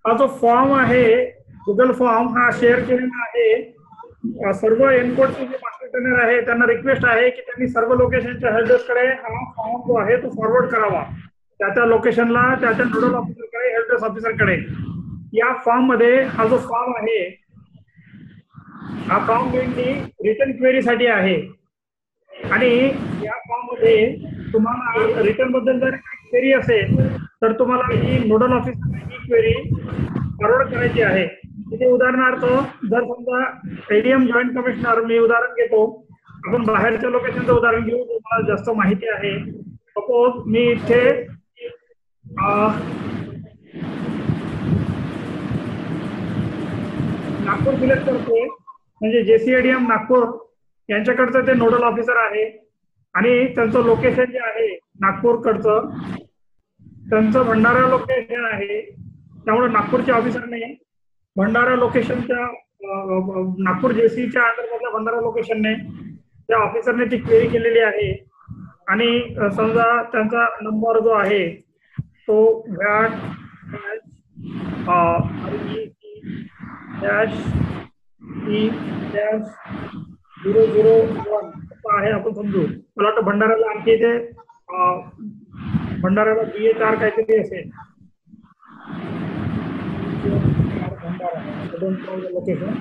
हा जो फॉर्म आहे गुगल फॉर्म हा शेअर केलेला आहे सर्व एनकोडचे जे मास्टर ट्रेनर आहे त्यांना रिक्वेस्ट आहे की त्यांनी सर्व लोकेशनच्या हेल्पडेस्ककडे हा फॉर्म जो आहे तो फॉरवर्ड करावा, त्या लोकेशनला त्या नोडल ऑफिसरकडे, हेल्पडेस्क ऑफिसरकडे. या फॉर्म मध्ये हा जो फॉर्म आहे हा फॉर्म मेनली रिटर्न क्वेरी साठी आहे आणि या फॉर्म मध्ये तुम्हाला रिटर्न बद्दल जर क्वेरी असेल तर तुम्हाला ही नोडल ऑफिसरला ही क्वेरी फॉरवर्ड करायची आहे. तिथे उदाहरणार्थ जर समजा एडीएम जॉईंट कमिशनर, मी उदाहरण घेतो, आपण बाहेरच्या लोकेशनचं उदाहरण घेऊ, तुम्हाला जास्त माहिती आहे. सपोज मी इथे नागपूर सिलेक्ट करतोय, म्हणजे जेसीएडीएम नागपूर यांच्याकडचं ते नोडल ऑफिसर आहे आणि त्यांचं लोकेशन जे आहे नागपूरकडचं त्यांचं भंडारा लोकेशन आहे. त्यामुळे नागपूरच्या ऑफिसरने भंडारा लोकेशनच्या नागपूर जेसीच्या अंडरमधल्या भंडारा लोकेशनने त्या ऑफिसरने ती क्वेरी केलेली आहे आणि समजा त्यांचा नंबर जो आहे तो व्हॅट -001 आहे आपण समजू. मला वाटतं भंडाऱ्याला आणखी इथे भंडाऱ्याला BH4 काहीतरी असेल, लोकेशन.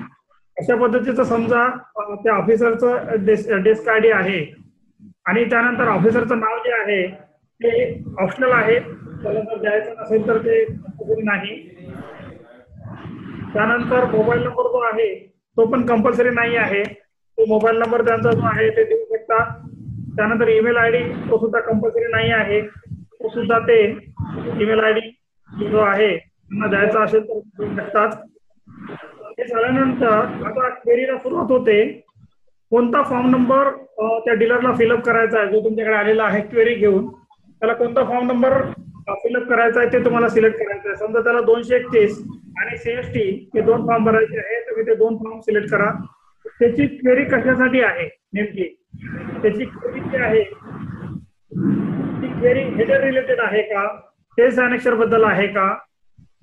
अशा पद्धतीचं समजा त्या ऑफिसरचं डेस्क आयडी आहे आणि त्यानंतर ऑफिसरचं नाव जे आहे ते ऑप्शनल आहे, त्याला जर द्यायचं नसेल तर ते कंपल्सरी नाही. त्यानंतर मोबाईल नंबर जो आहे तो पण कंपल्सरी नाही आहे, तो मोबाईल नंबर त्यांचा जो आहे ते देऊ शकतात. त्यानंतर ईमेल आयडी तो सुद्धा कंपल्सरी नाही आहे, तो सुद्धा ते ईमेल आयडी जो आहे त्यांना द्यायचा असेल तर देऊ शकतात. हे झाल्यानंतर आता क्वेरीला सुरुवात होते. कोणता फॉर्म नंबर त्या डीलरला फिलअप करायचा आहे जो तुमच्याकडे आलेला आहे क्वेरी घेऊन, त्याला कोणता फॉर्म नंबर फिलअप करायचा आहे ते तुम्हाला सिलेक्ट करायचं आहे. समजा त्याला 231 आणि CST हे 2 फॉर्म भरायचे आहे, तुम्ही ते 2 फॉर्म सिलेक्ट करा. त्याची क्वेरी कशासाठी आहे नेमकी, त्याची क्वेरी जी आहे ती क्वेरी हेडर रिलेटेड आहे का, सेल्स अनेक्शर बद्दल आहे का,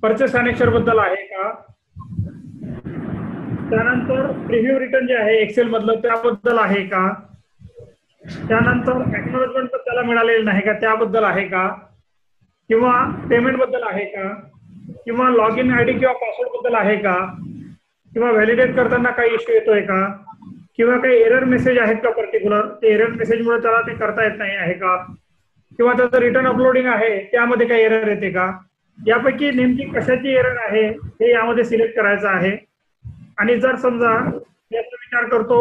परचेस अनेक्शर बद्दल आहे का, त्यानंतर प्रिव्ह्यू रिटर्न जे आहे एक्सेल मधलं त्याबद्दल आहे का, त्यानंतर एक्नॉलेजमेंट त्याला मिळालेलं नाही का त्याबद्दल आहे का, किंवा पेमेंट बद्दल आहे का, किंवा लॉग इन आयडी किंवा पासवर्ड बद्दल आहे का, किंवा व्हॅलिडेट करताना काही इश्यू येतोय का, किंवा काही एरर मेसेज आहेत का पर्टिक्युलर, ते एरर मेसेजमुळे त्याला ते करता येत नाही आहे का, किंवा त्याचं रिटर्न अपलोडिंग आहे त्यामध्ये काही एरर येते का. यापैकी नेमकी कशाची एरर आहे हे यामध्ये सिलेक्ट करायचं आहे. आणि जर समजा याचा विचार करतो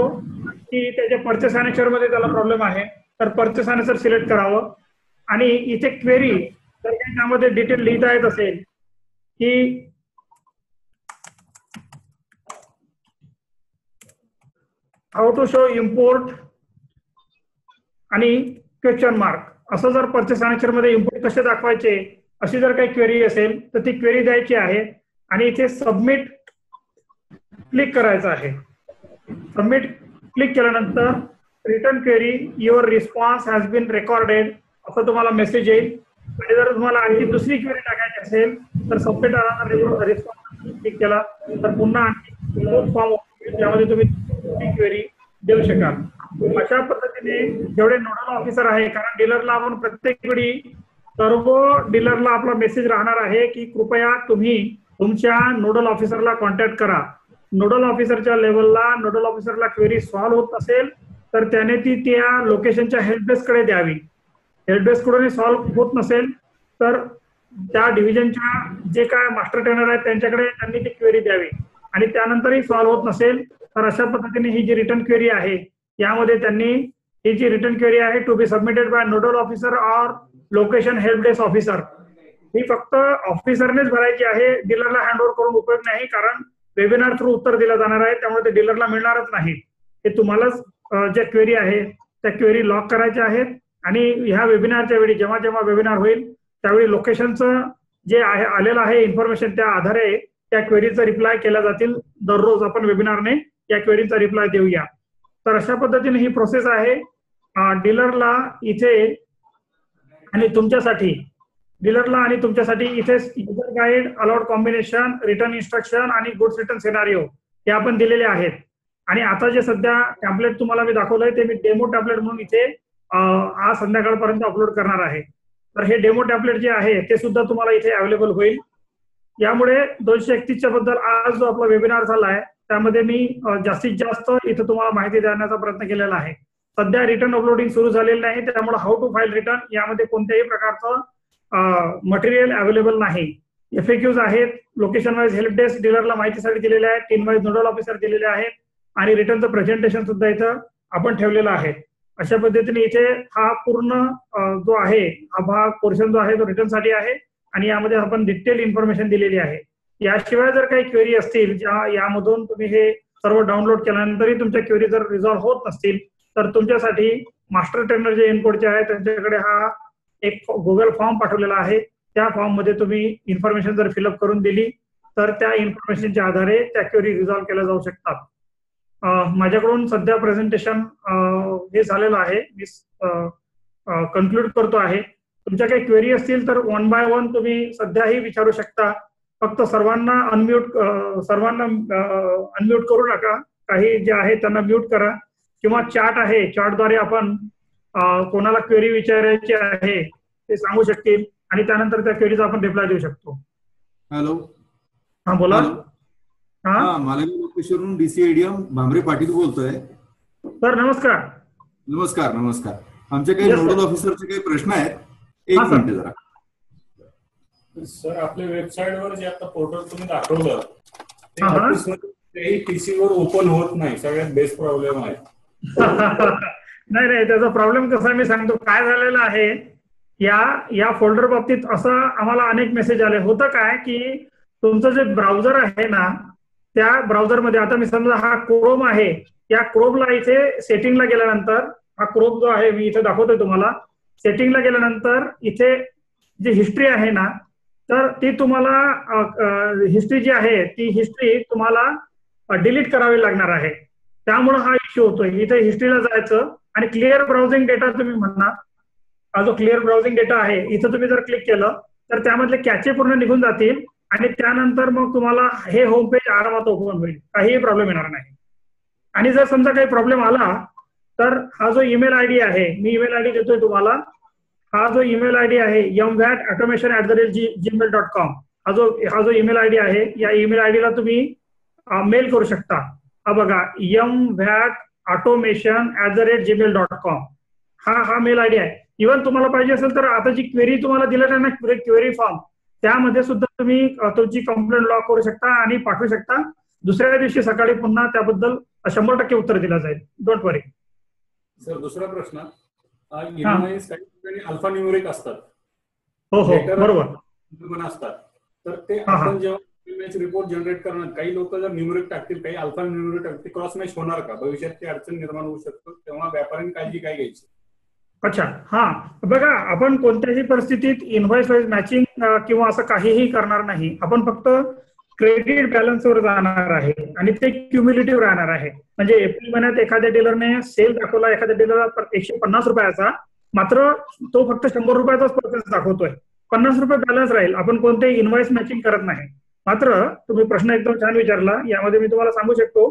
की त्याच्या परचेस अनेक्शर मध्ये त्याला प्रॉब्लेम आहे तर परचेस अनेक्शर सिलेक्ट करावं. आणि इथे क्वेरी जर काही त्यामध्ये डिटेल लिहिता येत असेल की हाऊ टू शो इम्पोर्ट आणि क्वेश्चन मार्क असं जर परचेस अनेक्शर मध्ये इम्पोर्ट कसे दाखवायचे अशी जर काही क्वेरी असेल तर ती क्वेरी द्यायची आहे आणि इथे सबमिट क्लिक करायचं आहे. सबमिट क्लिक केल्यानंतर return query your response has been recorded असं तुम्हाला मेसेज येईल. आणि जर तुम्हाला आणखी दुसरी क्वेरी टाकायची असेल तर सबमिट रिस्पॉन्स क्लिक केला तर पुन्हा आणखी फॉर्म त्यामध्ये तुम्ही क्वेरी देऊ शकाल. अशा पद्धतीने जेवढे नोडल ऑफिसर आहे, कारण डीलरला आपण प्रत्येक वेळी सर्व डीलरला आपला मेसेज राहणार आहे की कृपया तुम्ही तुमच्या नोडल ऑफिसरला कॉन्टॅक्ट करा. नोडल ऑफिसरच्या लेवलला नोडल ऑफिसरला क्वेरी सॉल्व्ह होत असेल तर त्याने ती त्या लोकेशनच्या हेल्पडेस्ककडे द्यावी. हेल्पडेस्ककडून सॉल्व्ह होत नसेल तर त्या डिव्हिजनच्या जे काय मास्टर ट्रेनर आहेत त्यांच्याकडे त्यांनी ती क्वेरी द्यावी. आणि त्यानंतरही सॉल्व्ह होत नसेल तर अशा पद्धतीने ही जी रिटर्न क्वेरी आहे यामध्ये त्यांनी ही जी रिटर्न क्वेरी आहे to be submitted by nodal officer or location helpdesk officer ही फक्त ऑफिसरनेच भरायची आहे. डीलरला हँडओव्हर करून उपयोग नाही, कारण वेबिनार थ्रू उत्तर दिलं जाणार आहे त्यामुळे ते डीलरला मिळणारच नाही. हे तुम्हालाच ज्या क्वेरी आहे त्या क्वेरी लॉक करायच्या आहेत आणि ह्या वेबिनारच्या वेळी जेव्हा जेव्हा वेबिनार होईल त्यावेळी लोकेशनचं जे आहे आलेलं आहे इन्फॉर्मेशन त्या आधारे त्या क्वेरीचा रिप्लाय केल्या जातील. दररोज आपण वेबिनारने या क्वेरीचा रिप्लाय देऊया. तर अशा पद्धतीने ही प्रोसेस आहे. डीलरला इथे आणि तुमच्यासाठी डीलरला आणि तुमच्यासाठी इथे user guide, allowed combination, return instruction आणि गुड्स रिटर्न सिनारिओ हे आपण दिलेले आहेत. आणि आता जे सध्या टॅम्पलेट तुम्हाला मी दाखवलंय ते मी डेमो टॅम्पलेट म्हणून इथे आज संध्याकाळपर्यंत अपलोड करणार आहे. तर हे डेमो टॅम्पलेट जे आहे ते सुद्धा तुम्हाला इथे अवेलेबल होईल. यामुळे 231च्या बद्दल आज जो आपला वेबिनार झाला आहे त्यामध्ये मी जास्तीत जास्त इथे तुम्हाला माहिती देण्याचा प्रयत्न केलेला आहे. सध्या रिटर्न अपलोडिंग सुरू झालेलं नाही, त्यामुळे हाऊ टू फाईल रिटर्न यामध्ये कोणत्याही प्रकारचं मटेरियल अवेलेबल नाही. FAQs आहेत, लोकेशन वाईज हेल्प डेस्क डीलरला माहितीसाठी दिलेले आहेत, टीम वाईज नोडल ऑफिसर दिलेले आहेत आणि रिटर्नचं प्रेझेंटेशन सुद्धा इथं आपण ठेवलेलं आहे. अशा पद्धतीने इथे हा पूर्ण जो आहे हा भाग पोर्शन जो आहे तो रिटर्न साठी आहे आणि यामध्ये आपण डिटेल इन्फॉर्मेशन दिलेली आहे. याशिवाय जर काही क्वेरी असतील ज्या यामधून तुम्ही हे सर्व डाउनलोड केल्यानंतरही तुमच्या क्वेरी जर रिझॉल्व्ह होत नसतील तर तुमच्यासाठी मास्टर ट्रेनर जे इनकोडचे आहे त्यांच्याकडे हा एक गुगल फॉर्म पाठवलेला आहे. त्या फॉर्म मध्ये तुम्ही इन्फॉर्मेशन जर फिलअप करून दिली तर त्या इन्फॉर्मेशनच्या आधारे त्या क्वेरी रिझॉल्व्ह केल्या जाऊ शकतात. माझ्याकडून सध्या प्रेझेंटेशन हे झालेलं आहे, मी कन्क्लूड करतो आहे. तुमच्या काही क्वेरी असतील तर 1 बाय 1 तुम्ही सध्याही विचारू शकता. फक्त सर्वांना अनम्यूट करू नका, काही जे आहे त्यांना म्यूट करा किंवा चॅट आहे चॅटद्वारे आपण कोणाला क्वेरी विचारायची आहे ते सांगू शकतील आणि त्यानंतर त्या क्वेरीचा आपण रिप्लाय देऊ शकतो. हॅलो, हा बोला. हा, मालवी लोकेशवरून DCADM भामरे पाटील बोलतोय. सर नमस्कार. नमस्कार नमस्कार. आमचे काही नोडल ऑफिसरचे काही प्रश्न आहेत, एक मिनिट जरा. सर आपल्या वेबसाईटवर जे आता पोर्टल तुम्ही दाखवलं ते ऑफिसमध्ये PC वर ओपन होत नाही, सगळ्यात बेस्ट प्रॉब्लेम आहे. नाही नाही, त्याचा प्रॉब्लेम कसा मी सांगतो. काय झालेलं आहे या फोल्डर बाबतीत असं आम्हाला अनेक मेसेज आले होतं काय की तुमचं जे ब्राउझर आहे ना त्या ब्राउझरमध्ये आता मी समजा हा क्रोम आहे, या क्रोमला इथे सेटिंगला गेल्यानंतर हा क्रोम जो आहे मी इथे दाखवतोय तुम्हाला. सेटिंगला गेल्यानंतर इथे जी हिस्ट्री आहे ना तर ती तुम्हाला हिस्ट्री जी आहे ती हिस्ट्री तुम्हाला डिलीट करावी लागणार आहे. त्यामुळे हा इश्यू होतोय. इथे हिस्ट्रीला जायचं आणि क्लिअर ब्राउझिंग डेटा तुम्ही म्हणा, हा जो क्लिअर ब्राउझिंग डेटा आहे इथं तुम्ही जर क्लिक केलं तर त्यामधले कॅचे पूर्ण निघून जातील आणि त्यानंतर मग तुम्हाला हे होम पेज आरामात ओपन होईल, काहीही प्रॉब्लेम येणार नाही. आणि जर समजा काही प्रॉब्लेम आला तर हा जो ईमेल आयडी आहे, मी ईमेल आयडी देतोय तुम्हाला. हा जो ईमेल आयडी आहे mvatautomation@gmail.com हा जो ईमेल आयडी आहे या ईमेल आयडीला तुम्ही मेल करू शकता. हा बघा mvatautomation@gmail.com हा मेल आयडी आहे. इव्हन तुम्हाला पाहिजे असेल तर आता जी क्वेरी तुम्हाला दिलेली ना क्वेरी फॉर्म त्यामध्ये सुद्धा तुम्ही तुमची कंप्लेंट लॉग करू शकता आणि पाठवू शकता. दुसऱ्या दिवशी सकाळी पुन्हा त्याबद्दल 100% उत्तर दिलं जाईल. Don't worry. सर दुसरा प्रश्न, इनवॉइस काही ठिकाणी अल्फा न्यूमेरिक असतात. हो हो बरोबर पण असतात तर ते आपण जेव्हा रिपोर्ट जनरेट करणार काही लोक जर न्यूमेरिक टाकतील काही अल्फा न्यूमेरिक टाकतील क्रॉस मॅच होणार का? भविष्यात ती अडचण निर्माण होऊ शकतो, तेव्हा व्यापाऱ्यांनी काळजी काय घ्यायची? अच्छा, हा बघा आपण कोणत्याही परिस्थितीत इनव्हॉइस वाईज मॅचिंग किंवा असं काहीही करणार नाही. आपण फक्त क्रेडिट बॅलन्सवर जाणार आहे आणि ते क्युम्युलेटिव्ह राहणार आहे. म्हणजे एप्रिल महिन्यात एखाद्या डीलरने सेल दाखवला एखाद्या डीलरला 150 रुपयाचा, मात्र तो फक्त 100 रुपयाचाच परचेस दाखवतोय, 50 रुपये बॅलन्स राहील. आपण कोणतेही इनव्हॉइस मॅचिंग करत नाही. मात्र तुम्ही प्रश्न एकदम छान विचारला. यामध्ये मी तुम्हाला सांगू शकतो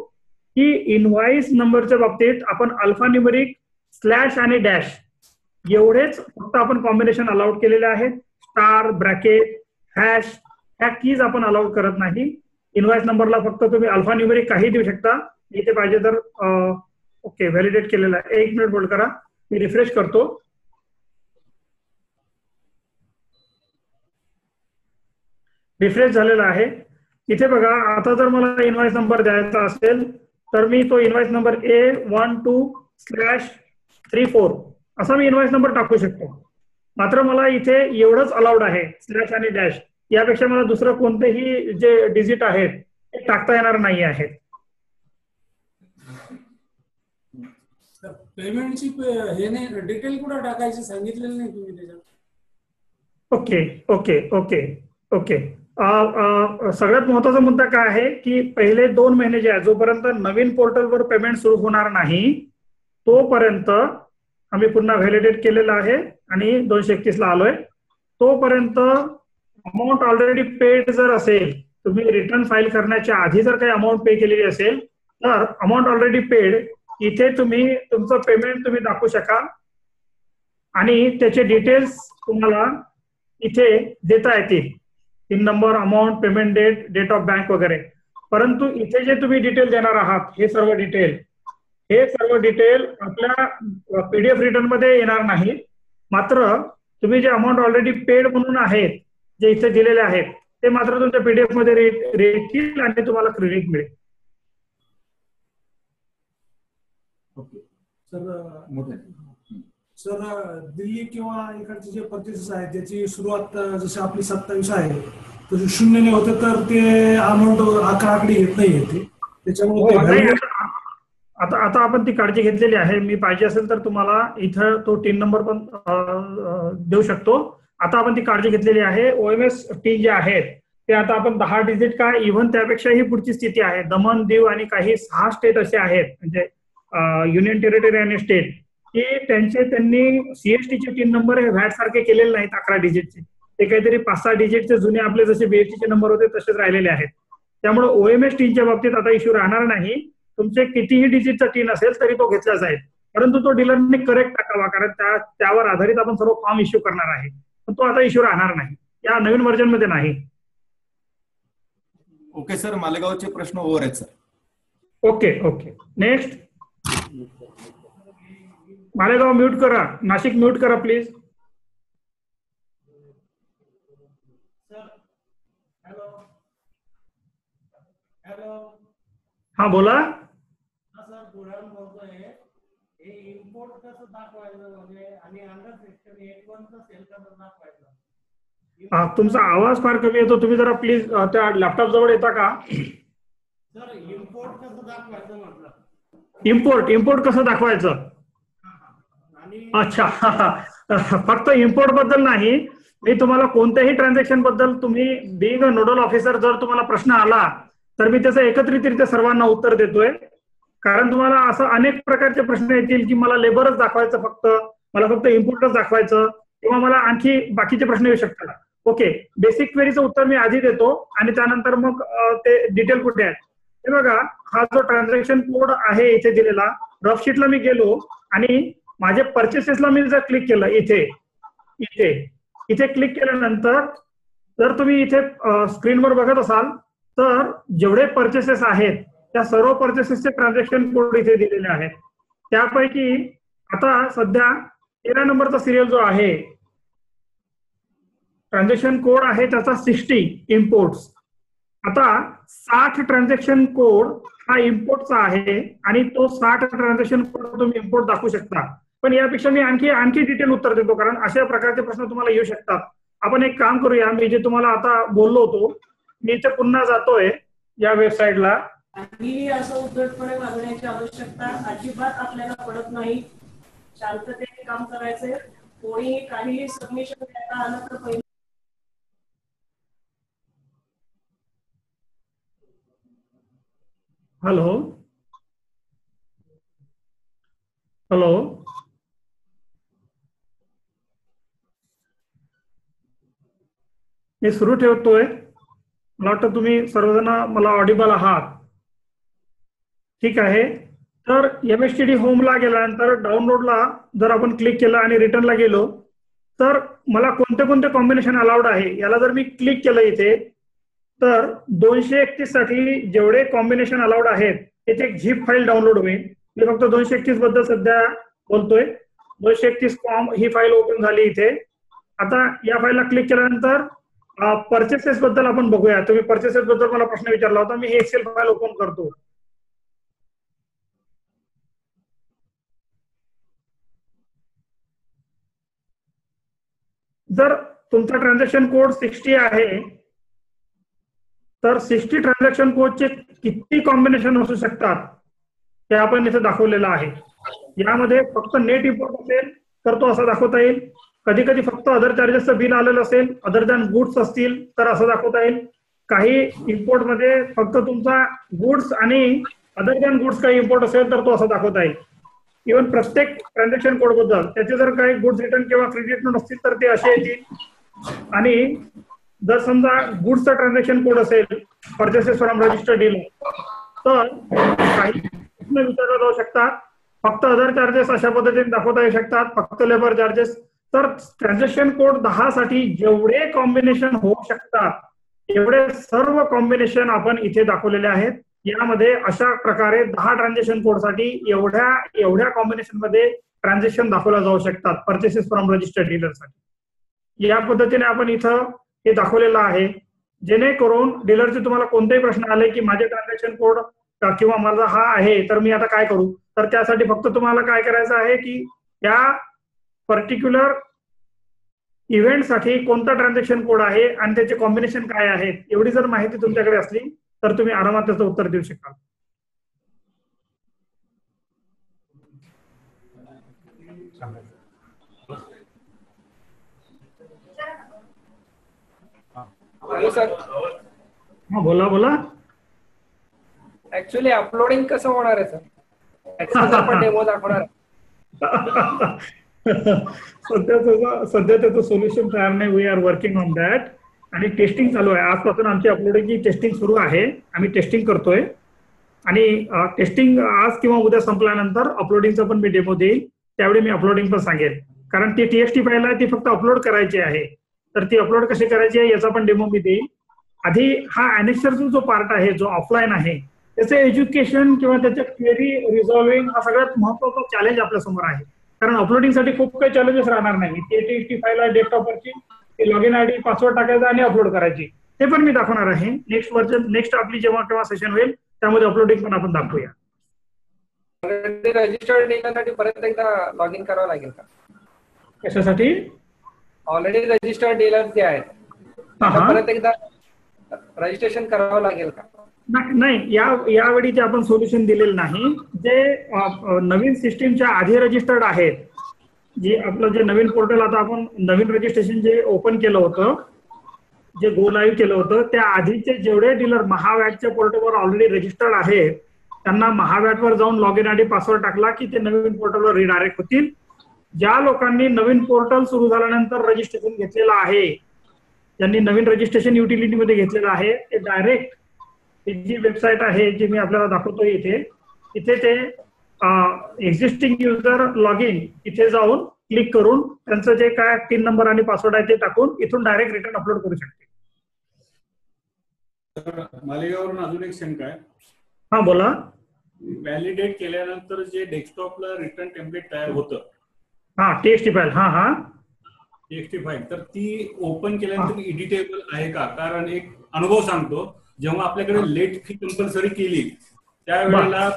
की इनव्हॉइस नंबरच्या बाबतीत आपण अल्फा न्यूमेरिक, स्लॅश आणि डॅश एवढेच फक्त आपण कॉम्बिनेशन अलाउड केलेले आहेत. स्टार, ब्रॅकेट, हॅश ह्या कीज आपण अलाउड करत नाही. इनव्हॉइस नंबरला फक्त तुम्ही अल्फा न्यूमेरिक काही देऊ शकता. इथे पाहिजे तर ओके व्हॅलिडेट केलेला आहे. 1 मिनिट होल्ड करा, मी रिफ्रेश करतो. रिफ्रेश झालेला आहे. इथे बघा आता जर मला इनव्हॉइस नंबर द्यायचा असेल तर मी तो इनव्हॉइस नंबर A12/34 असा मी इनव्हॉइस नंबर टाकू शकतो. मात्र मला इथे एवढंच अलाउड आहे, स्लॅश आणि डॅश. यापेक्षा मला दुसरं कोणतेही जे डिजिट आहेत ते टाकता येणार नाही आहेत. पेमेंटची हे नाही डिटेल कुठे टाकायची सांगितलेलं नाही तुम्ही त्याच्यात. ओके ओके ओके ओके सगळ्यात महत्वाचा मुद्दा काय आहे की पहिले 2 महिने जे आहे जोपर्यंत नवीन पोर्टलवर पेमेंट सुरू होणार नाही तोपर्यंत आम्ही पुन्हा व्हॅलिडेट केलेलं आहे आणि 231 ला आलोय. तोपर्यंत अमाऊंट ऑलरेडी पेड जर असेल, तुम्ही रिटर्न फाईल करण्याच्या आधी जर काही अमाऊंट पे केलेली असेल तर अमाऊंट ऑलरेडी पेड इथे तुम्ही तुमचं पेमेंट तुम्ही दाखवू शकाल आणि त्याचे डिटेल्स तुम्हाला इथे देता येतील, pin number, amount, payment date, date of bank वगैरे. परंतु इथे जे तुम्ही डिटेल देणार आहात हे सर्व डिटेल आपल्या पीडीएफ रिटर्न मध्ये येणार नाही. मात्र तुम्ही जे अमाऊंट ऑलरेडी पेड म्हणून आहेत जे इथे दिलेले आहेत ते मात्र तुमच्या पीडीएफ मध्ये येतील आणि तुम्हाला क्रेडिट मिळेल. सर दिल्ली किंवा इकडचे जे परचेसेस आहेत त्याची सुरुवात जशी आपली 27 आहे तशी 0 होते तर ते अमाऊंट आकडे घेत नाही येते त्याच्यामुळे. आता आपण ती काळजी घेतलेली आहे. मी पाहिजे असेल तर तुम्हाला इथं तो टीन नंबर पण देऊ शकतो. आता आपण ती काळजी घेतलेली आहे. ओएमएस टीन जे आहेत ते आता आपण 10 डिजिट का इव्हन त्यापेक्षाही पुढची स्थिती आहे. दमन, दीव आणि काही 6 स्टेट असे आहेत म्हणजे युनियन टेरिटरी आणि स्टेट की त्यांनी सीएसटीचे टीन नंबर हे व्हॅट सारखे केलेले नाहीत 11 डिजिटचे. ते काहीतरी 5-6 डिजिटचे जुने आपले जसे बीएसटीचे नंबर होते तसेच राहिलेले आहेत. त्यामुळे ओएमएस टीनच्या बाबतीत आता इश्यू राहणार नाही. तुमचे कितीही डिजिटचा टीन असेल तरी तो घेतला जाईल, परंतु तो डीलरने करेक्ट टाकावा कारण त्यावर आधारित आपण सर्व फॉर्म इश्यू करणार आहे. पण तो आता इश्यू राहणार नाही, या नवीन व्हर्जन मध्ये नाही. ओके सर, मालेगावचे प्रश्न ओव्हर आहेत sir. Okay next. Malegaon mute करा, नाशिक म्यूट करा प्लीज. हा बोला. तुमचा आवाज फार कमी येतो, तुम्ही जरा प्लीज त्या लॅपटॉप जवळ येता का? इम्पोर्ट कसं दाखवायचं? अच्छा फक्त इम्पोर्ट बद्दल नाही, मी तुम्हाला कोणत्याही ट्रान्झॅक्शन बद्दल तुम्ही बीइंग अ नोडल ऑफिसर जर तुम्हाला प्रश्न आला तर मी त्याचं एकत्रितरित्या सर्वांना उत्तर देतोय. कारण तुम्हाला असं अनेक प्रकारचे प्रश्न येतील की मला लेबरच दाखवायचं, मला फक्त इम्पोर्टच दाखवायचं, किंवा मला आणखी बाकीचे प्रश्न येऊ शकतात. ओके, बेसिक क्वेरीचं उत्तर मी आधी देतो आणि त्यानंतर मग ते डिटेल कुठे आहेत हे बघा. हा जो ट्रान्झॅक्शन कोड आहे इथे दिलेला, रफशीटला मी गेलो आणि माझे परचेसेसला मी जर क्लिक केलं इथे क्लिक केल्यानंतर जर तुम्ही इथे स्क्रीनवर बघत असाल तर जेवढे परचेसेस आहेत त्या सर्व परचेसेसचे ट्रान्झॅक्शन कोड इथे दिलेले आहेत. त्यापैकी आता सध्या 13 नंबरचा सिरियल जो आहे ट्रान्झॅक्शन कोड आहे त्याचा 60 इम्पोर्ट्स. आता 60 ट्रान्झॅक्शन कोड हा इम्पोर्टचा आहे आणि तो 60 ट्रान्झॅक्शन कोड तुम्ही इम्पोर्ट दाखवू शकता. पण यापेक्षा मी आणखी डिटेल उत्तर देतो कारण अशा प्रकारचे प्रश्न तुम्हाला येऊ शकतात. आपण एक काम करूया, मी जे तुम्हाला आता बोललो होतो मी इथे पुन्हा जातोय या वेबसाईटला. आणि असं उद्धटपणे वागण्याची आवश्यकता अजिबात आपल्याला पडत नाही. शांततेने काम करायचंय. कोणी काही सबमिशन द्यायला आलं तर पहिले हॅलो मी सुरू ठेवतोय. मला वाटतं तुम्ही सर्वजण मला ऑडिबल आहात. ठीक आहे. तर MSTD होमला गेल्यानंतर डाउनलोडला जर आपण क्लिक केलं आणि रिटर्नला गेलो तर मला कोणते कॉम्बिनेशन अलाउड आहे याला जर मी क्लिक केलं इथे तर 231 साठी जेवढे कॉम्बिनेशन अलाउड आहेत त्याची एक झिप फाईल डाउनलोड होईल. मी फक्त 231 बद्दल सध्या बोलतोय. 231 फॉर्म ही फाईल ओपन झाली इथे. आता या फाईलला क्लिक केल्यानंतर परचेसेस बद्दल आपण बघूया. तुम्ही परचेसेस बद्दल मला प्रश्न विचारला होता, मी ही एक्सेल फाईल ओपन करतो. जर तुमचा ट्रान्झॅक्शन कोड 60 आहे तर 60 ट्रान्झॅक्शन कोडचे किती कॉम्बिनेशन असू शकतात हे आपण इथे दाखवलेलं आहे. यामध्ये फक्त नेट इम्पोर्ट असेल तर तो असा दाखवता येईल. कधी कधी फक्त अदर चार्जेसचं बिल आलेलं असेल, अदर दॅन गुड्स असतील तर असं दाखवता येईल. काही इम्पोर्ट मध्ये फक्त तुमचा गुड्स आणि अदर दॅन गुड्स काही इम्पोर्ट असेल तर तो असा दाखवता येईल. इव्हन प्रत्येक ट्रान्झॅक्शन कोड बद्दल त्याचे जर काही गुड्स रिटर्न किंवा क्रेडिट नोट असतील तर ते असे येतील. आणि जर समजा गुड्सचा ट्रान्झॅक्शन कोड असेल परचेसेस फ्रॉम रजिस्टर्ड डीलर, तर काही प्रश्न विचारले जाऊ शकतात. फक्त अदर चार्जेस अशा पद्धतीने दाखवता येऊ शकतात, फक्त लेबर चार्जेस. तर ट्रान्झॅक्शन कोड 10 साठी जेवढे कॉम्बिनेशन होऊ शकतात एवढे सर्व कॉम्बिनेशन आपण इथे दाखवलेले आहेत. यामध्ये अशा प्रकारे 10 ट्रान्झॅक्शन कोडसाठी एवढ्या कॉम्बिनेशन मध्ये ट्रान्झॅक्शन दाखवल्या जाऊ शकतात परचेसेस फ्रॉम रजिस्टर्ड डीलरसाठी. या पद्धतीने आपण इथं हे दाखवलेलं आहे, जेणेकरून डीलरचे तुम्हाला कोणतेही प्रश्न आले की माझे ट्रान्झॅक्शन कोड किंवा माझा हा आहे तर मी आता काय करू, तर त्यासाठी फक्त तुम्हाला काय करायचं आहे की या पर्टिक्युलर इव्हेंटसाठी कोणता ट्रान्झॅक्शन कोड आहे आणि त्याचे कॉम्बिनेशन काय आहेत एवढी जर माहिती तुमच्याकडे असली तर तुम्ही आरामात त्याचं उत्तर देऊ शकाल. Hello sir. हा बोला बोला. ऍक्च्युली अपलोडिंग कसं होणार आहे सर? आपण डेमो दाखवणार. सध्या त्याचं सोल्युशन तयार नाही. We are working on that आणि टेस्टिंग चालू आहे. आजपासून आमची अपलोडिंगची टेस्टिंग सुरू आहे. आम्ही टेस्टिंग करतोय आणि टेस्टिंग आज किंवा उद्या संपल्यानंतर अपलोडिंगचा पण मी डेमो देईल. त्यावेळी मी अपलोडिंग पण सांगेल, कारण ती TXT फाईल आहे ती फक्त अपलोड करायची आहे. तर ती अपलोड कशी करायची आहे याचा पण डेमो मी देईल. आधी हा अनेक्सरचा जो पार्ट आहे जो ऑफलाईन आहे त्याचं एज्युकेशन किंवा त्याच्या क्वेरी रिझॉल्विंग हा सगळ्यात महत्वाचा चॅलेंज आपल्या समोर आहे. कारण अपलोडिंगसाठी खूप काही चॅलेंजेस राहणार नाही. TXT फाईल आहे डेस्कटॉपवरची, ती लॉगिन ID पासवर्ड टाकायचा आणि अपलोड करायची, ते पण मी दाखवणार आहे. नेक्स्ट आपली जेव्हा सेशन होईल त्यामध्ये अपलोडिंग पण आपण दाखवूया. रजिस्टर्ड डीलरसाठी परत एकदा लॉग इन करावं लागेल का? कशासाठी? ऑलरेडी रजिस्टर्ड डीलर जे आहेत परत एकदा रजिस्ट्रेशन करावं लागेल का? नाही, यावेळी ते आपण सोल्युशन दिलेलं नाही. जे नवीन सिस्टीमच्या आधी रजिस्टर्ड आहेत, जे आपलं जे नवीन पोर्टल आता आपण नवीन रजिस्ट्रेशन जे ओपन केलं होतं, जे गो लाईव्ह केलं होतं, त्या आधीचे जेवढे डीलर महावॅटच्या पोर्टलवर ऑलरेडी रजिस्टर्ड आहेत त्यांना महावॅटवर जाऊन लॉग इन ID पासवर्ड टाकला की ते नवीन पोर्टलवर रिडायरेक्ट होतील. ज्या लोकांनी नवीन पोर्टल सुरू झाल्यानंतर रजिस्ट्रेशन घेतलेलं आहे, ज्यांनी नवीन रजिस्ट्रेशन युटिलिटीमध्ये घेतलेलं आहे, ते डायरेक्ट जी वेबसाईट आहे जी मी आपल्याला दाखवतोय इथे ते एक्झिस्टिंग युजर लॉग इन इथे जाऊन क्लिक करून त्यांचं जे काय पिन नंबर आणि पासवर्ड आहे ते टाकून इथून डायरेक्ट रिटर्न अपलोड करू शकते. मालेगाववरून अजून एक शंका आहे. हा बोला. व्हॅलिडेट केल्यानंतर जे डेस्कटॉपला रिटर्न टेम्पलेट तयार होतं, हा TXT फाईल, हा TXT फाईल, तर ती ओपन केल्यानंतर एडिटेबल आहे का? कारण एक अनुभव सांगतो, जेव्हा आपल्याकडे लेट फी कंपल्सरी केली त्यावेळेला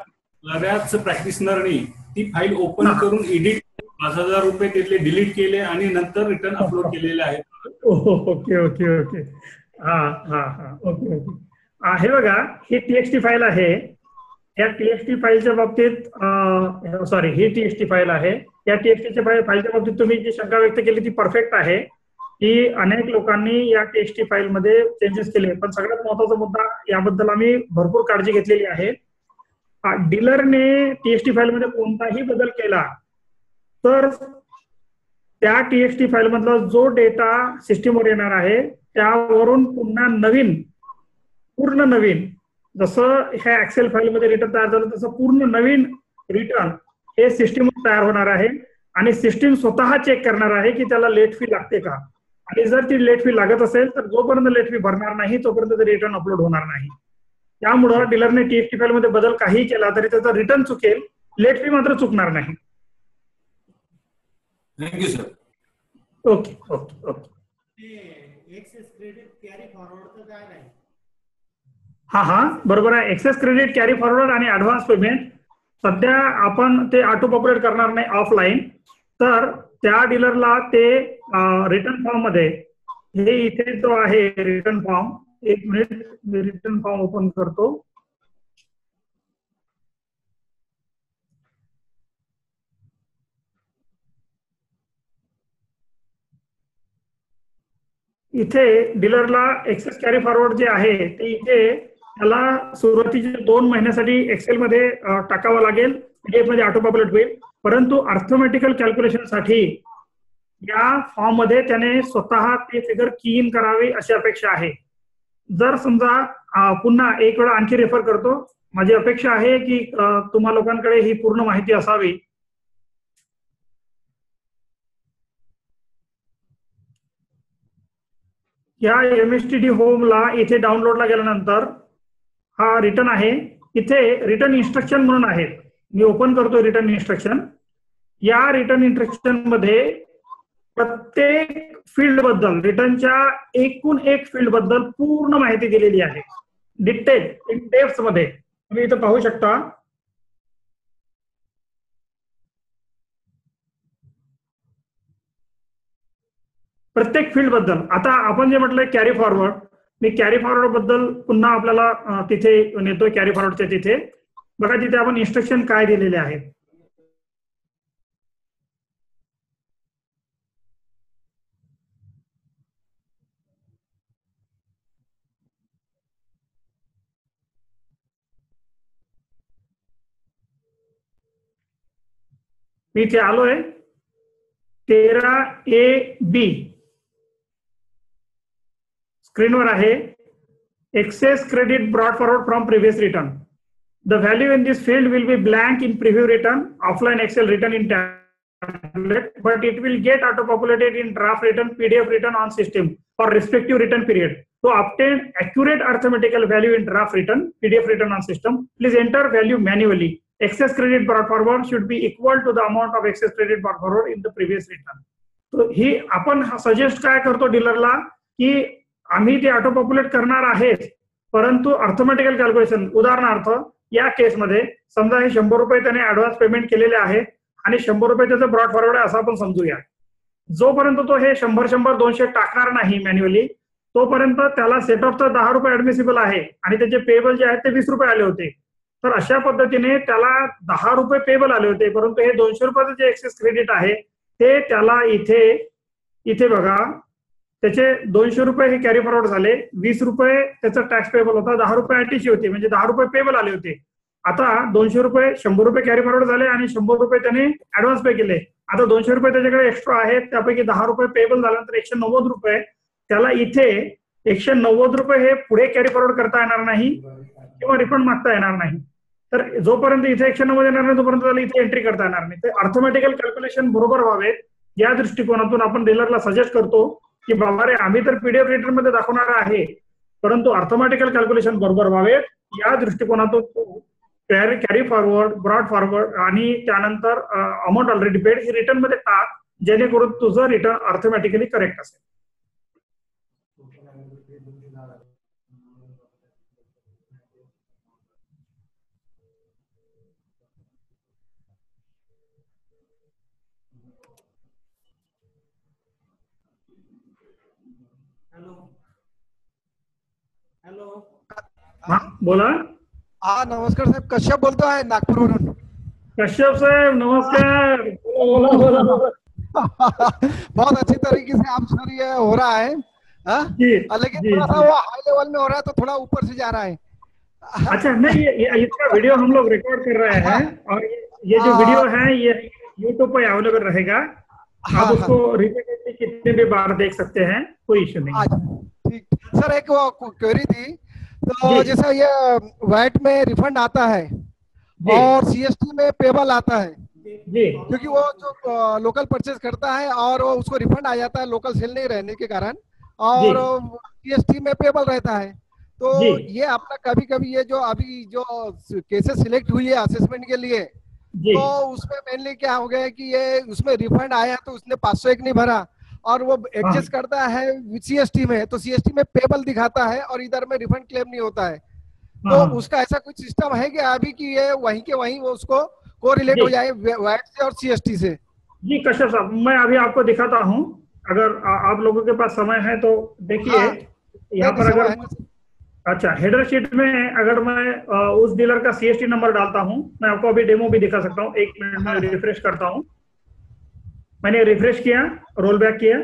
बऱ्याच प्रॅक्टिशनरनी ती फाईल ओपन करून एडिट 5,000 रुपये त्यातले डिलीट केले आणि नंतर रिटर्न अपलोड केलेले आहेत. Okay okay okay. ओके. हे बघा, ही TXT फाईल आहे. या TXT फाईलच्या बाबतीत सॉरी, ही TXT फाईल आहे. या TXT फाईलच्या बाबतीत तुम्ही जी शंका व्यक्त केली ती परफेक्ट आहे की अनेक लोकांनी या TXT फाईल मध्ये चेंजेस केले. पण सगळ्यात महत्वाचा मुद्दा, याबद्दल आम्ही भरपूर काळजी घेतलेली आहे. डीलरने TXT फाईल मध्ये कोणताही बदल केला तर त्या TXT फाईल मधला जो डेटा सिस्टीमवर येणार आहे त्यावरून पुन्हा पूर्ण नवीन जसं ह्या एक्सेल फाईल मध्ये रिटर्न तयार झालं तसं पूर्ण नवीन रिटर्न हे सिस्टीमवर तयार होणार आहे आणि सिस्टीम स्वतः चेक करणार आहे की त्याला लेट फी लागते का. आणि जर ती लेट फी लागत असेल तर जोपर्यंत लेट फी भरणार नाही तोपर्यंत ते रिटर्न अपलोड होणार नाही. त्यामुळं डीलरने TXT फाईल मध्ये बदल काही केला तरी त्याचा रिटर्न चुकेल, लेट फी मात्र चुकणार नाही. Thank you sir. Okay okay okay. Excess credit carry फॉरवर्डचं काय नाही? हा बरोबर आहे. एक्सेस क्रेडिट कॅरी फॉरवर्ड आणि ऍडव्हान्स पेमेंट सध्या आपण ते ऑटो पॉप्युलेट करणार नाही ऑफलाईन. तर त्या डीलरला ते रिटर्न फॉर्म मध्ये हे इथे जो आहे रिटर्न फॉर्म, एक मिनिट मी रिटर्न फॉर्म ओपन करतो. इथे डीलरला एक्सेस कॅरी फॉरवर्ड जे आहे ते इथे त्याला सुरुवातीच्या 2 महिन्यासाठी एक्सेल मध्ये टाकावं लागेल, PDF मध्ये ऑटो पॉप्युलेट होईल. परंतु अर्थमॅटिकल कॅल्क्युलेशन साठी या फॉर्म मध्ये त्याने स्वतः ते फिगर की इन करावे अशी अपेक्षा आहे. जर समजा पुन्हा एक वेळा आणखी रेफर करतो, माझी अपेक्षा आहे की तुम्हा लोकांकडे ही पूर्ण माहिती असावी. या MSTD होमला इथे डाउनलोडला गेल्यानंतर हा रिटर्न आहे. इथे रिटर्न इन्स्ट्रक्शन म्हणून आहेत. मी ओपन करतो रिटर्न इन्स्ट्रक्शन. या रिटर्न इन्स्ट्रक्शन मध्ये प्रत्येक फील्ड बद्दल, रिटर्नच्या एकूण एक फील्ड बद्दल पूर्ण माहिती दिलेली आहे, डिटेल इन डेप्थ मध्ये. तुम्ही इथं पाहू शकता. प्रत्येक फील्ड बद्दल. आता आपण जे म्हटलंय कॅरी फॉरवर्ड, मी कॅरी फॉरवर्ड बद्दल पुन्हा आपल्याला तिथे नेतोय. कॅरी फॉरवर्डच्या तिथे बघा, तिथे आपण इन्स्ट्रक्शन काय दिलेले आहेत. मी इथे आलोय. 13AB स्क्रीनवर आहे. Excess credit brought forward from previous return. The value in this field will be blank in preview return, offline excel return in tablet, but it will get auto-populated in draft return, PDF return on system for respective return period. To obtain accurate arithmetical value in draft return, PDF return on system, please enter value manually. Excess credit brought forward should be equal to the amount of excess credit brought forward in the previous return. तो ही आपण suggest काय करतो डीलरला की आम्ही ते auto populate करणार आहेत, परंतु अर्थमॅटिकल कॅल्क्युलेशन, उदाहरणार्थ या केसमध्ये समजा हे 100 रुपये त्याने ऍडव्हान्स पेमेंट केलेले आहे आणि 100 रुपये त्याचं ब्रॉड फॉरवर्ड आहे असं आपण समजूया. जोपर्यंत तो हे 100, 200 टाकणार नाही मॅन्युअली, तोपर्यंत त्याला सेट ऑफ तर 10 रुपये ऍडमिसिबल आहे आणि त्याचे पेबल जे आहेत ते 20 रुपये आले होते. तर अशा पद्धतीने त्याला 10 रुपये पेबल आले होते, परंतु हे 200 रुपयाचं जे एक्सेस क्रेडिट आहे ते त्याला इथे बघा, त्याचे 200 रुपये हे कॅरी फॉरवर्ड झाले, 20 रुपये त्याचा टॅक्स पेबल होता, 10 रुपये ITC होते, म्हणजे 10 रुपये पेबल आले होते. आता 200 रुपये 100 रुपये कॅरी फॉरवर्ड झाले आणि 100 रुपये त्याने ऍडव्हान्स पे केले. आता 200 रुपये त्याच्याकडे एक्स्ट्रा आहेत, त्यापैकी 10 रुपये पेबल झाल्यानंतर 190 रुपये त्याला इथे 190 रुपये हे पुढे कॅरी फॉरवर्ड करता येणार नाही किंवा रिफंड मागता येणार नाही. तर जोपर्यंत इथे 190 येणार नाही तोपर्यंत त्याला इथे एंट्री करता येणार नाही. तर अर्थमॅटिकल कॅल्क्युलेशन बरोबर व्हावे या दृष्टिकोनातून आपण डीलरला सजेस्ट करतो की बाबा रे, आम्ही तर PDF रिटर्न मध्ये दाखवणार आहे, परंतु अर्थमॅटिकल कॅल्क्युलेशन बरोबर व्हावेत या दृष्टिकोनातून कॅरी फॉरवर्ड, ब्रॉड फॉरवर्ड आणि त्यानंतर अमाऊंट ऑलरेडी पेड हे रिटर्न मध्ये टाक, जेणेकरून तुझं रिटर्न अर्थमॅटिकली करेक्ट असेल. हॅलो. हा बोला. हा नमस्कार साहब, कश्यप बोलतो आहे नागपूरवरून. कश्यप साहेब नमस्कार. बोला. बहुत अच्छी तरीके से आप सर ये हो रहा है, लेकिन थोड़ा सा वो हाई लेवल में हो रहा है तो थोड़ा ऊपर से जा रहा है. अच्छा नहीं, इसका वीडियो हम लोग रिकॉर्ड कर रहे हैं और ये जो वीडियो है ये YouTube पे अवेलेबल रहेगा. आप उसको रिपीटेडली कितने भी बार देख सकते हैं, कोई इश्यू नहीं. ठीक सर, एक वो क्वेरी थी, तो जैसा ये वैट में रिफंड आता है और CST में पेबल आता है जी, क्योंकि वो जो लोकल परचेज करता है और वो उसको रिफंड आ जाता है लोकल सेल नहीं रहने के कारण, और CST में पेबल रहता है. तो ये अपना कभी कभी ये जो अभी जो केसेस सिलेक्ट हुई है असेसमेंट के लिए, तो उसमें मेनली क्या हो गया कि ये उसमें रिफंड आया तो उसने 501 नहीं भरा और वो एडजस्ट करता है CST में, तो CST में पेबल दिखाता है और इधर में रिफंड क्लेम नहीं होता है. तो उसका ऐसा कुछ सिस्टम है कि अभी कि ये वहीं के वहीं वो उसको कोरिलेट हो जाए वैट से और CST से? जी कश्यप साहब, मैं अभी आपको दिखाता हूँ, अगर आप लोगों के पास समय है तो देखिए. यहाँ पर अगर अच्छा हेडर शीट में अगर मैं उस डीलर का CST नंबर डालता हूँ, मैं आपको अभी डेमो भी दिखा सकता हूँ. 1 मिनट में रिफ्रेश करता हूँ. मैंने रिफ्रेश किया, रोल बैक किया.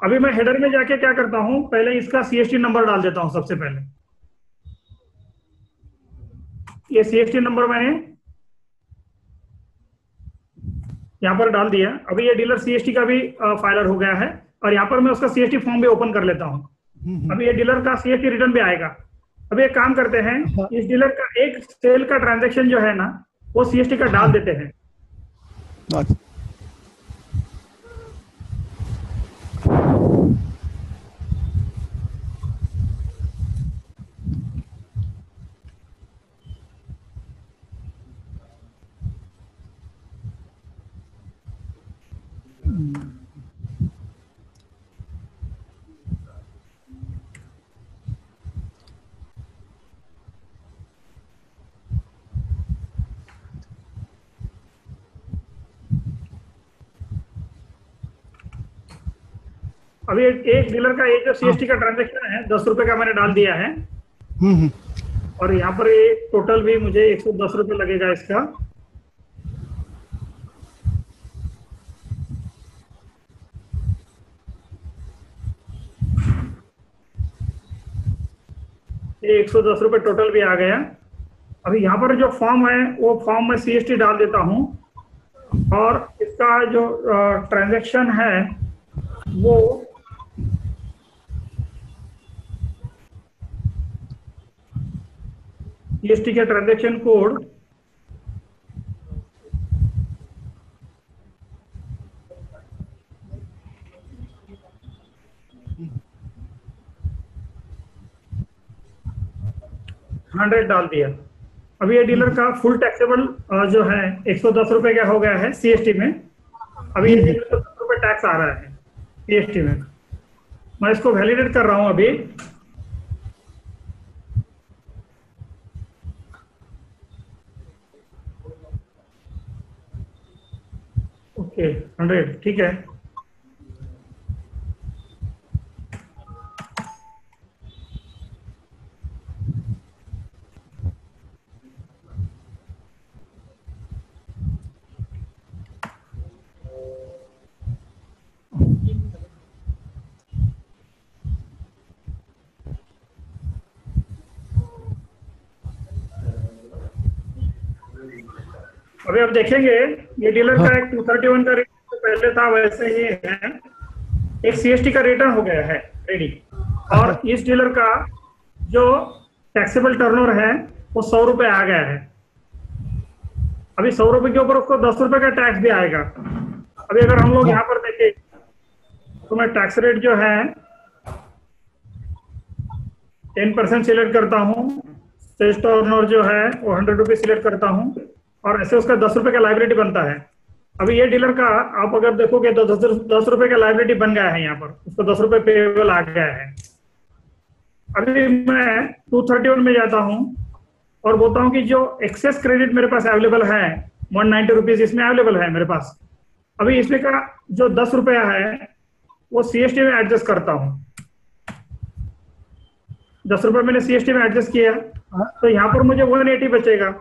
अभी मैं हेडर में जाके क्या करता हूँ, पहले इसका CST नंबर डाल देता हूँ. सबसे पहले ये CST नंबर मैंने यहाँ पर डाल दिया। अभी ये डीलर सीएसटी का भी फाइलर हो गया है और यहाँ पर मैं उसका सीएसटी फॉर्म भी ओपन कर लेता हूँ। अभी ये डीलर का सीएसटी रिटर्न भी आएगा। अभी एक काम करते हैं, इस डीलर का एक सेल का ट्रांजैक्शन जो है ना वो सीएसटी का डाल देते हैं। अभी एक डीलर का एक जो सीएसटी का ट्रांजैक्शन है 10 रुपए का मैंने डाल दिया है और यहाँ पर ये टोटल भी मुझे 110 रुपए लगेगा इसका। ये 110 रुपए टोटल भी आ गया। अभी यहाँ पर जो फॉर्म है वो फॉर्म में सीएसटी डाल देता हूँ और इसका जो ट्रांजैक्शन है वो सीएसटी का ट्रांजैक्शन कोड $100 डाल दिया। अभी ये डीलर का फुल टैक्सेबल जो है 110 रुपए का हो गया है सीएसटी में। अभी ये डीलर को 10 रुपए टैक्स आ रहा है सीएसटी में। मैं इसको वैलिडेट कर रहा हूं अभी। ओके 100 ठीक है। अभी आप देखेंगे ये डीलर का एक 231 का रेट तो पहले था वैसे ही है। एक सीएसटी का रिटर्न हो गया है रेडी और इस डीलर का जो टैक्सेबल टर्नओवर है वो 100 रुपए आ गया है। अभी 100 रुपए के ऊपर उसको 10 रुपए का टैक्स भी आएगा। अभी अगर हम लोग यहाँ पर देखें तो मैं टैक्स रेट जो है 10% सिलेक्ट करता हूँ। सेल्स टर्नओवर जो है वो 100 रुपए सिलेक्ट करता हूँ और ऐसे उसका 10 रुपए का लाइबिलिटी बनता है। अभी ये डीलर का आप अगर देखोगे तो 10 रुपए का लाइबिलिटी बन गया है। यहाँ पर उसको 10 रुपए पेबल आ गया है। अभी मैं 231 में जाता हूँ और बोलता हूँ कि जो एक्सेस क्रेडिट मेरे पास अवेलेबल है 190 रुपीज इसमें अवेलेबल है मेरे पास। अभी इसमें का जो 10 रुपया है वो सीएसटी में एडजस्ट करता हूँ। 10 रुपए मैंने सीएसटी में एडजस्ट किया तो यहाँ पर मुझे 180 बचेगा।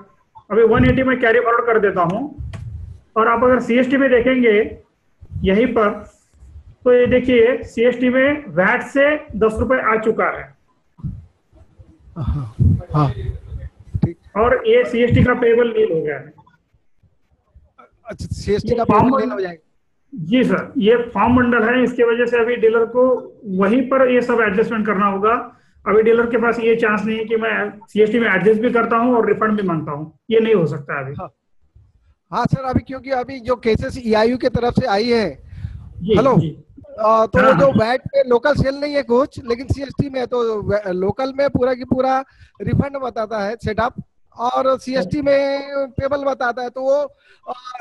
अभी 180 में कैरी फॉरवर्ड कर देता हूं और आप अगर सीएसटी में देखेंगे यहीं पर तो ये देखिए सीएसटी में वैट से 10 रुपए आ चुका है। हाँ और ये सीएसटी का पेबल नील हो गया है। अच्छा सीएसटी का पेबल नील हो जाएगा। जी सर ये फॉर्म बंडल है, इसकी वजह से अभी डीलर को वहीं पर ये सब एडजस्टमेंट करना होगा। अभी डीलर के पास ये चांस नहीं है कि मैं सीएसटी में एडजस्ट भी करता हूं और रिफंड भी मांगता हूं, ये नहीं हो सकता अभी। हाँ सर अभी क्योंकि अभी जो केसेस ईआईयू की तरफ से आई है हेलो तो हाँ, जो वैट पे लोकल सेल नहीं है कुछ लेकिन सीएसटी में तो लोकल में पूरा की पूरा रिफंड बताता है सेटअप और सीएसटी में पेबल बताता है। तो वो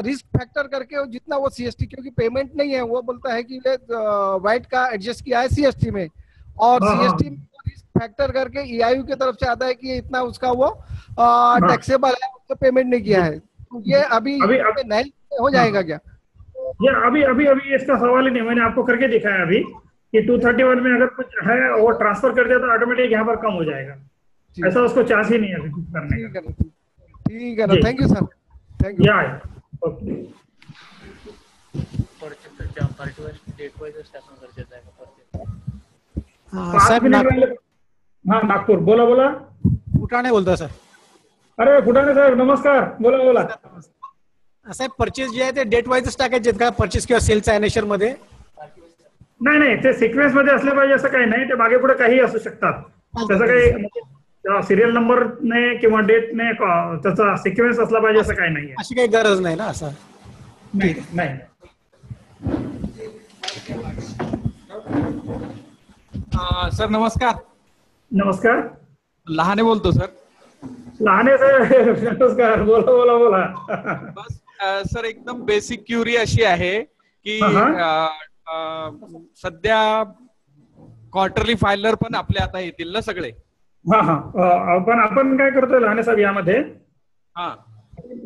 रिस्क फैक्टर करके जितना वो सीएसटी क्योंकि पेमेंट नहीं है वो बोलता है कि वैट का एडजस्ट किया है सीएसटी में और सीएसटी में रिस्क फैक्टर करके ईआईयू की तरफ से आता है कि इतना उसका वो टैक्सेबल है उसको पेमेंट नहीं किया है। तो ये अभी नहीं हो जाएगा क्या? ये अभी इसका सवाल ही नहीं, मैंने आपको करके दिखाया अभी कि 231 में अगर कुछ है वो ट्रांसफर कर दिया तो ऑटोमेटिक यहाँ पर कम हो जाएगा। ऐसा उसको चांस ही नहीं है कुछ करने का। ठीक है ना, thank you sir, thank you. Okay हाँ नागपूर बोला बोला फुटाणे बोलतोय सर। अरे फुटाणे साहेब नमस्कार, बोला बोला। साहेब परचेस जे आहे ते डेट वाईजच टाकायचे का परचेस किंवा सेलच्या अॅनेशर मध्ये? नाही नाही, ते सिक्वेन्स मध्ये असले पाहिजे असं काही नाही, ते मागे पुढे काही असू शकतात. त्याचं काही सिरियल नंबरने किंवा डेटने त्याचा सिक्वेन्स असला पाहिजे असं काही नाहीये. अशी काही गरज नाही ना असं? नाही नाही. सर नमस्कार. नमस्कार. लहाने बोलतो सर. लहाने सर नमस्कार. बोला बोला बोला. बस सर एकदम बेसिक क्युरी अशी आहे की सध्या क्वार्टरली फायलर पण आपले आता येतील ना सगळे? हा हा. पण आपण काय करतोय लहाने साहेब यामध्ये,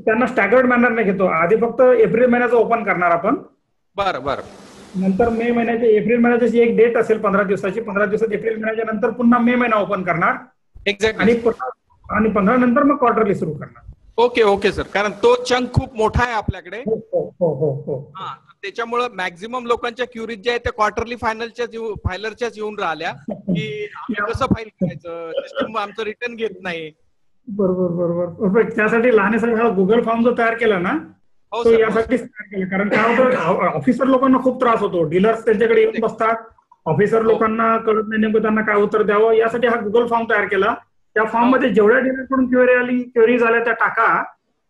त्यांना स्टॅगर्ड मॅनरने घेतो. आधी फक्त एप्रिल महिन्याचं ओपन करणार आपण. बरं बरं. नंतर मे महिन्याचे, एप्रिल महिन्याची एक डेट असेल 15 दिवसाची, 15 दिवसात एप्रिल महिन्याच्या नंतर पुन्हा मे महिना ओपन करणार. एक्झॅक्टली. आणि 15 नंतर मग क्वार्टरली सुरू करणार. Okay okay sir. कारण तो चंक खूप मोठा आहे आपल्याकडे. हो. त्याच्यामुळे मॅक्झिमम लोकांच्या क्युरीज ज्या आहेत त्या क्वार्टरली फायलरच्याच येऊन राहिल्या की आम्ही कसं फाईल करायचं, सिस्टम आमचं रिटर्न घेत नाही. बरोबर बरोबर. परफेक्ट. त्यासाठी लहाने साहेब हा गुगल फॉर्म जो तयार केला ना, तो यासाठीच तयार केला. कारण काय होतं, ऑफिसर लोकांना खूप त्रास होतो. डीलर्स त्यांच्याकडे येऊन बसतात, ऑफिसर लोकांना कळत नाही नेमकं त्यांना काय उत्तर द्यावं. यासाठी हा गुगल फॉर्म तयार केला. त्या फॉर्म मध्ये जेवढ्या डीलरकडून क्वेरी झाल्या त्या टाका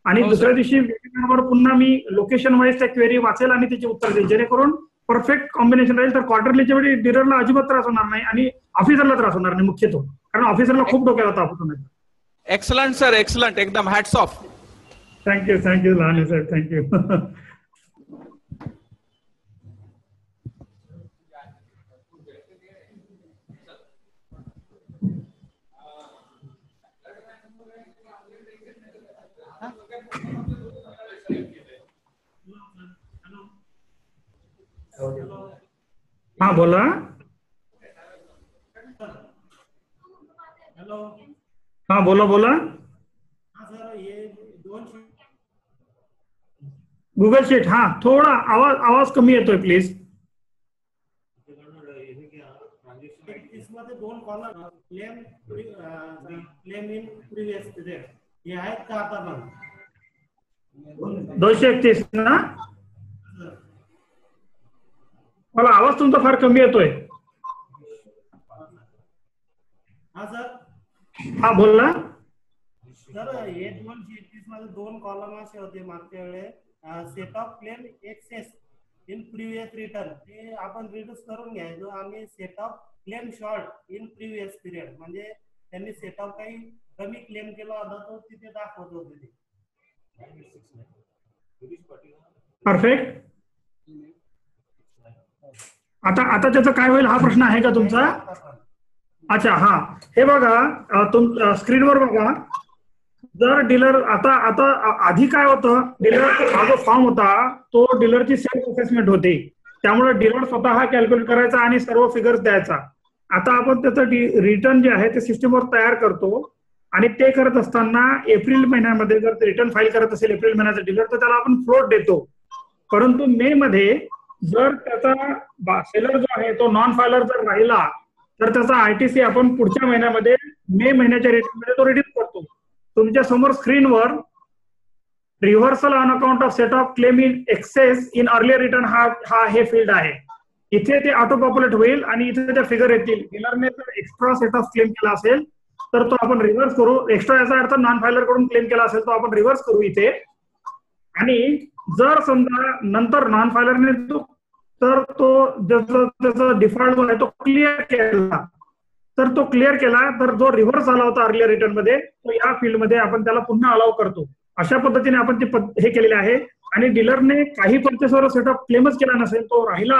आणि दुसऱ्या दिवशी वेबिनारवर पुन्हा मी लोकेशन वाईज त्या क्वेरी वाचेल आणि त्याची उत्तर देईल, जेणेकरून परफेक्ट कॉम्बिनेशन राहील. तर क्वार्टरलीच्या वेळी डीलरला अजिबात त्रास होणार नाही आणि ऑफिसरला त्रास होणार नाही मुख्यतः, कारण ऑफिसरला खूप डोक्याला ताप होतो. Excellent sir, excellent. एकदम hats off. Thank you thank you Lahane साहेब, थँक्यू. हा बोला. हॅलो. हा बोला बोला. Google sheet. हा थोडा आवाज कमी येतोय प्लीज. इसमध्ये 2 column claim in previous period हे आहेत का आता पण? 231 ना? मला आवाज तुमचा फार कमी येतोय. हा सर. हा बोला. सर हे 231 मध्ये 2 कॉलम असे होते मागच्या वेळेस, set off claim excess in previous return, ते आपण रिड्यूस करून घ्यायचो आम्ही. Set off claim short in previous period, म्हणजे त्यांनी सेट ऑफ काही कमी क्लेम केला होता तो तिथे दाखवत होते ते. परफेक्ट. आता त्याचं काय होईल हा प्रश्न आहे का तुमचा? अच्छा. हा हे बघा, स्क्रीनवर बघा. जर डीलर आता आधी काय होतं, डीलर हा जो फॉर्म होता तो डीलरची सेल्फ असेसमेंट होती, त्यामुळे डीलर स्वतः कॅल्क्युलेट करायचा आणि सर्व फिगर्स द्यायचा. आता आपण त्याचं रिटर्न जे आहे ते सिस्टीमवर तयार करतो आणि ते करत असताना एप्रिल महिन्यामध्ये जर रिटर्न फाईल करत असेल एप्रिल महिन्याचा डीलर, तर त्याला आपण फ्लोट देतो. परंतु मे मध्ये जर त्याचा सेलर जो आहे तो नॉन फायलर जर राहिला तर त्याचा आयटीसी आपण पुढच्या महिन्यामध्ये मे महिन्याच्या रिटर्नमध्ये तो रिड्यूस करतो. तुमच्या समोर स्क्रीनवर reversal on account of set off claim in excess in earlier return हा हे फील्ड आहे. इथे ते ऑटो पॉप्युलेट होईल आणि इथे त्या फिगर येतील. डीलरने जर एक्स्ट्रा सेट ऑफ क्लेम केला असेल तर तो आपण रिव्हर्स करू. एक्स्ट्रा याचा अर्थ नॉन फायलर कडून क्लेम केला असेल तो आपण रिव्हर्स करू इथे. आणि जर समजा नंतर नॉन फायलरने तर तो त्याचा डिफॉल्ट जो आहे तो क्लिअर केला, तर तो क्लिअर केला तर जो रिव्हर्स झाला होता अर्लियर रिटर्न मध्ये तो या फील्डमध्ये आपण त्याला पुन्हा अलाउ करतो. अशा पद्धतीने आपण ते हे केलेले आहे. आणि डीलरने काही परचेसवर सेट ऑफ क्लेमच केला नसेल, तो राहिला